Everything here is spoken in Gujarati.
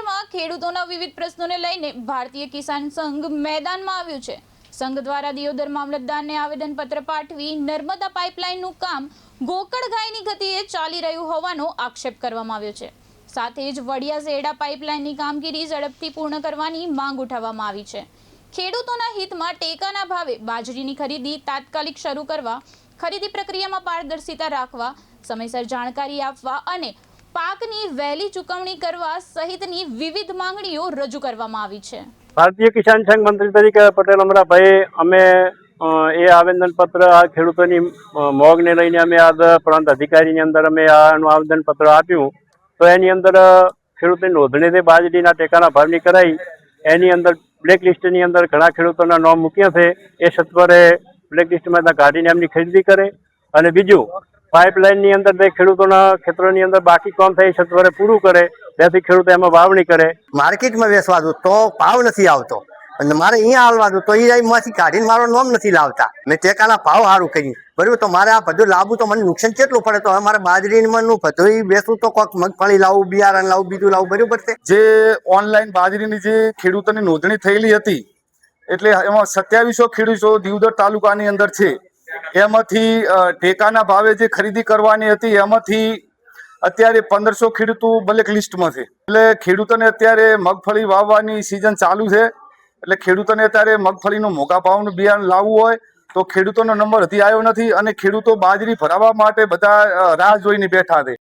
શહેરમાં ખેડૂતોના વિવિધ પ્રશ્નોને લઈને ભારતીય કિસાન સંઘ મેદાનમાં આવ્યું છે। સંઘ દ્વારા દિયોદર મામલતદારને આવેદનપત્ર પાઠવી નર્મદા પાઇપલાઇનનું કામ ગોકળગાયની ગતિએ ચાલી રહ્યું હોવાનો આક્ષેપ કરવામાં આવ્યો છે। સાથે જ વડિયા ઝેડા પાઇપલાઇનની કામગીરી ઝડપથી પૂર્ણ કરવાની માંગ ઉઠાવવામાં આવી છે। ખેડૂતોના હિતમાં ટેકાના ભાવે બાજરીની ખરીદી તાત્કાલિક શરૂ કરવા, ખરીદી પ્રક્રિયામાં પારદર્શિતા રાખવા, સમયસર જાણકારી આપવા અને પાકની વહેલી ચૂકવણી કરવા સહિતની વિવિધ માંગણીઓ રજૂ કરવામાં આવી છે। ભારતીય કિસાન સંઘ મંત્રી તરીકે પટેલ અમરાભાઈ અમે એ આવેદનપત્ર આ ખેડૂતોની મોગને લઈને અમે આજ પ્રાંત અધિકારીની અંદર અમે આનું આવેદનપત્ર આપ્યું તો એની અંદર ખેડૂતની નોંધણી બાજરીના ટેકાના ભાવની કરાઈ। એની અંદર બ્લેકલિસ્ટની અંદર ઘણા ખેડૂતોના નામ મૂક્યા છે, એ સત્વરે બ્લેકલિસ્ટમાં કાઢીને એમની ખરીદી કરે। અને બીજું પાઇપલાઇનની અંદર ખેડૂતોના ખેતરોની અંદર બાકી કામ થાય સત્વરે પૂરું કરે, ત્યાંથી ખેડૂતો એમાં વાવણી કરે। માર્કેટમાં વેચવા દો તો ભાવ નથી આવતો અને મારે અહીંયા હાલવા દો તો એમાંથી કાઢીને મારો નામ નથી લાવતા। મેં ટેકાના ભાવ સારું કર્યું બરાબર, તો મારે આ બધું લાવવું તો મને નુકસાન કેટલું પડે, તો મારે બાજરીનું બધું બેસવું તો કોઈક મગફળી લાવવું, બિયારણ લાવવું, બીજું લાવવું બરાબર છે। જે ઓનલાઈન બાજરીની જે ખેડૂતોની નોંધણી થયેલી હતી એટલે એમાં 2700 ખેડૂતો દિયોદર તાલુકાની અંદર છે। એમાંથી ટેકાના ભાવે જે ખરીદી કરવાની હતી એમાંથી અત્યારે 1500 ખેડૂતો બ્લેક લિસ્ટમાં છે। એટલે ખેડૂતોને અત્યારે મગફળી વાવવાની સિઝન ચાલુ છે, એટલે ખેડૂતોને અત્યારે મગફળીનું મોંઘા ભાવનું બિયારણ લાવવું હોય તો ખેડૂતોનો નંબર હજી આવ્યો નથી અને ખેડૂતો બાજરી ભરાવવા માટે બધા રાહ જોઈને બેઠા છે।